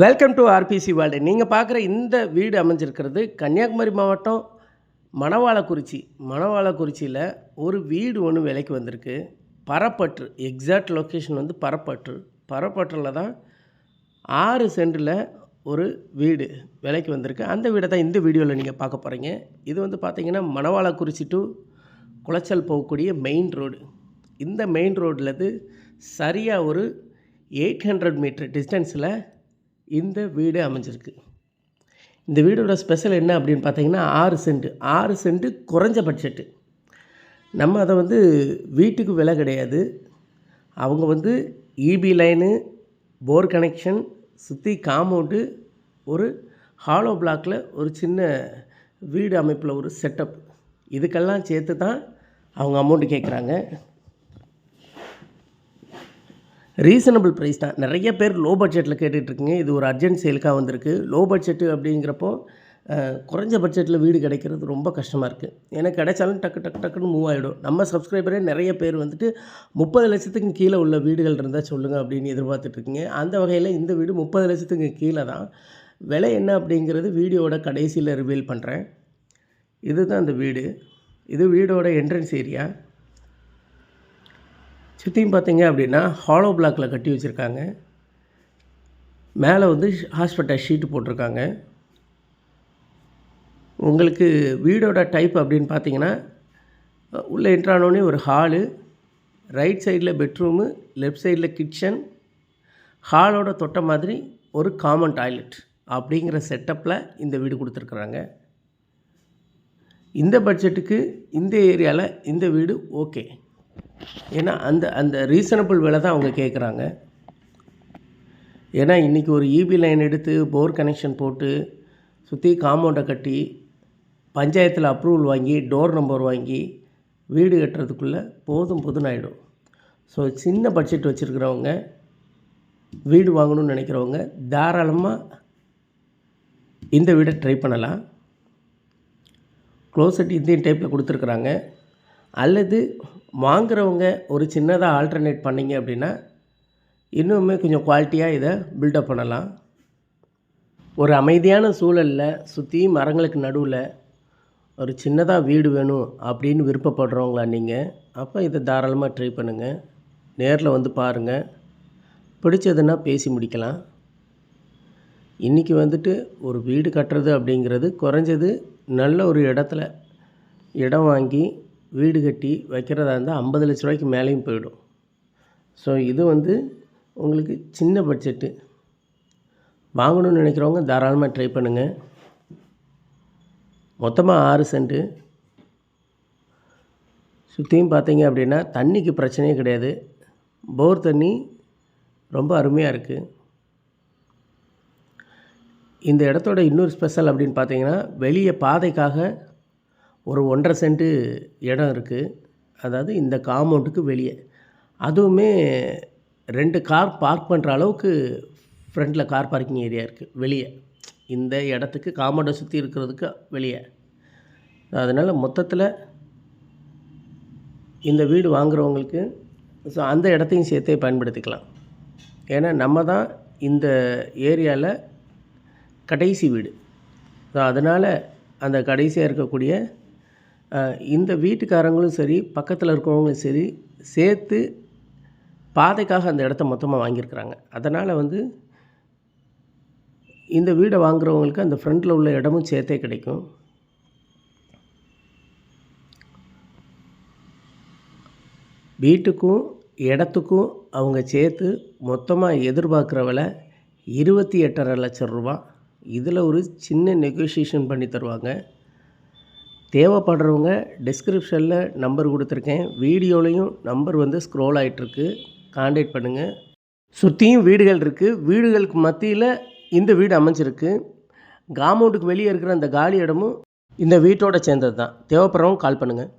Welcome to RBC world. நீங்கள் பார்க்குற இந்த வீடு அமைஞ்சிருக்கிறது கன்னியாகுமரி மாவட்டம் மணவாளக்குறிச்சியில் ஒரு வீடு ஒன்று விலைக்கு வந்திருக்கு. பரப்பற்று, எக்ஸாக்ட் லொக்கேஷன் வந்து பரப்பற்றில் தான் 6 சென்டில் ஒரு வீடு விலைக்கு வந்திருக்கு. அந்த வீடை தான் இந்த வீடியோவில் நீங்கள் பார்க்க போகிறீங்க. இது வந்து பார்த்திங்கன்னா மணவாளக்குறிச்சி டு குளச்சல் போகக்கூடிய மெயின் ரோடு. இந்த மெயின் ரோட்லேருந்து சரியாக ஒரு 800 மீட்டர் டிஸ்டன்ஸில் இந்த வீடு அமைஞ்சிருக்கு. இந்த வீடோட ஸ்பெஷல் என்ன அப்படின்னு பார்த்தீங்கன்னா 6 சென்ட்டு குறைஞ்ச பட்ஜெட்டு. நம்ம அதை வந்து வீட்டுக்கு விலை கிடையாது. அவங்க வந்து இபி லைனு, போர் கனெக்ஷன், சுற்றி காம்பவுண்டு, ஒரு ஹாலோ பிளாக்கில் ஒரு சின்ன வீடு அமைப்பில் ஒரு செட்டப், இதுக்கெல்லாம் சேர்த்து தான் அவங்க அமௌண்ட்டு கேட்குறாங்க. ரீசனபிள் ப்ரைஸ் தான். நிறைய பேர் லோ பட்ஜெட்டில் கேட்டுட்ருக்குங்க. இது ஒரு அர்ஜென்ட் சேலுக்காக வந்திருக்கு. லோ பட்ஜெட்டு அப்படிங்கிறப்போ குறைஞ்ச பட்ஜெட்டில் வீடு கிடைக்கிறது ரொம்ப கஷ்டமாக இருக்குது. ஏன்னா கிடைச்சாலும் டக்குன்னு மூவ் ஆகிடும். நம்ம சப்ஸ்கிரைபரே நிறைய பேர் வந்துட்டு 30 லட்சத்துக்கு கீழே உள்ள வீடுகள் இருந்தால் சொல்லுங்கள் அப்படின்னு எதிர்பார்த்துட்ருக்கீங்க. அந்த வகையில் இந்த வீடு 30 லட்சத்துக்கு கீழே தான். விலை என்ன அப்படிங்கிறது வீடியோட கடைசியில் ரிவீல் பண்ணுறேன். இதுதான் அந்த வீடு. இது வீடோட என்ட்ரன்ஸ் ஏரியா. சுற்றியும் பார்த்தீங்க அப்படின்னா ஹாலோ பிளாக்கில் கட்டி வச்சுருக்காங்க. மேலே வந்து ஹாஸ்பிட்டல் ஷீட்டு போட்டிருக்காங்க. உங்களுக்கு வீடோட டைப் அப்படின்னு பார்த்தீங்கன்னா உள்ளே என்ட்ரானோடனே ஒரு ஹாலு, ரைட் சைடில் பெட்ரூமு, லெஃப்ட் சைடில் கிச்சன், ஹாலோட தொட்ட மாதிரி ஒரு காமன் டாய்லெட் அப்படிங்கிற செட்டப்பில் இந்த வீடு கொடுத்துருக்குறாங்க. இந்த பட்ஜெட்டுக்கு இந்த ஏரியாவில் இந்த வீடு ஓகே. ஏன்னா அந்த ரீசனபிள் விலை தான் அவங்க கேட்குறாங்க. ஏன்னா இன்றைக்கி ஒரு இபி லைன் எடுத்து போர் கனெக்ஷன் போட்டு சுற்றி காம்பவுண்டை கட்டி பஞ்சாயத்தில் அப்ரூவல் வாங்கி டோர் நம்பர் வாங்கி வீடு கட்டுறதுக்குள்ளே போதும்னு ஆகிடும். ஸோ சின்ன பட்ஜெட் வச்சுருக்கிறவங்க, வீடு வாங்கணும்னு நினைக்கிறவங்க தாராளமாக இந்த வீடை ட்ரை பண்ணலாம். க்ளோசட் இந்தியன் டைப்பில் கொடுத்துருக்குறாங்க. அல்லது வாங்குகிறவங்க ஒரு சின்னதாக ஆல்டர்னேட் பண்ணிங்க அப்படின்னா இன்னுமே கொஞ்சம் குவாலிட்டியாக இதை பில்டப் பண்ணலாம். ஒரு அமைதியான சூழலில் சுற்றி மரங்களுக்கு நடுவில் ஒரு சின்னதாக வீடு வேணும் அப்படின்னு விருப்பப்படுறவங்களா நீங்கள், அப்போ இதை தாராளமாக ட்ரை பண்ணுங்கள். நேரில் வந்து பாருங்கள். பிடிச்சதுன்னா பேசி முடிக்கலாம். இன்றைக்கி வந்துட்டு ஒரு வீடு கட்டுறது அப்படிங்கிறது குறைஞ்சது நல்ல ஒரு இடத்துல இடம் வாங்கி வீடு கட்டி வைக்கிறதா இருந்தால் 50 லட்ச ரூபாய்க்கு மேலேயும் போயிடும். ஸோ இது வந்து உங்களுக்கு சின்ன பட்ஜெட்டு. வாங்கணும்னு நினைக்கிறவங்க தாராளமாக ட்ரை பண்ணுங்கள். மொத்தமாக 6 சென்ட்டு. சுற்றியும் பார்த்தீங்க அப்படின்னா தண்ணிக்கு பிரச்சனையே கிடையாது. போர் தண்ணி ரொம்ப அருமையாக இருக்குது. இந்த இடத்தோட இன்னொரு ஸ்பெஷல் அப்படின்னு பார்த்தீங்கன்னா வெளியே பாதைக்காக ஒரு 1.5 சென்ட்டு இடம் இருக்குது. அதாவது இந்த காம்பவுண்டுக்கு வெளியே, அதுவுமே 2 கார் பார்க் பண்ணுற அளவுக்கு ஃப்ரண்டில் கார் பார்க்கிங் ஏரியா இருக்குது. வெளியே இந்த இடத்துக்கு காம்பவுண்டை சுற்றி இருக்கிறதுக்கு வெளியே. அதனால் மொத்தத்தில் இந்த வீடு வாங்குகிறவங்களுக்கு ஸோ அந்த இடத்தையும் சேர்த்தே பயன்படுத்திக்கலாம். ஏன்னா நம்ம தான் இந்த ஏரியாவில் கடைசி வீடு. ஸோ அதனால் அந்த கடைசியாக இருக்கக்கூடிய இந்த வீட்டுக்காரங்களும் சரி, பக்கத்தில் இருக்கிறவங்களும் சரி, சேர்த்து பாதைக்காக அந்த இடத்த மொத்தமாக வாங்கியிருக்கிறாங்க. அதனால் வந்து இந்த வீடை வாங்குகிறவங்களுக்கு அந்த ஃப்ரண்டில் உள்ள இடமும் சேர்த்தே கிடைக்கும். வீட்டுக்கும் இடத்துக்கும் அவங்க சேர்த்து மொத்தமாக எதிர்பார்க்குற விலை 28.5 லட்சம் ரூபா. இதில் ஒரு சின்ன நெகோசியேஷன் பண்ணி தருவாங்க. தேவைப்படுறவங்க டிஸ்கிரிப்ஷனில் நம்பர் கொடுத்துருக்கேன். வீடியோலையும் நம்பர் வந்து ஸ்க்ரோல் ஆகிட்டுருக்கு. கான்டாக்ட் பண்ணுங்கள். சுற்றியும் வீடுகள் இருக்குது. வீடுகளுக்கு மத்தியில் இந்த வீடு அமைஞ்சிருக்கு. காம்பவுண்டுக்கு வெளியே இருக்கிற அந்த காலி இடமும் இந்த வீட்டோட சேர்ந்தது தான். தேவைப்படுறவங்க கால் பண்ணுங்கள்.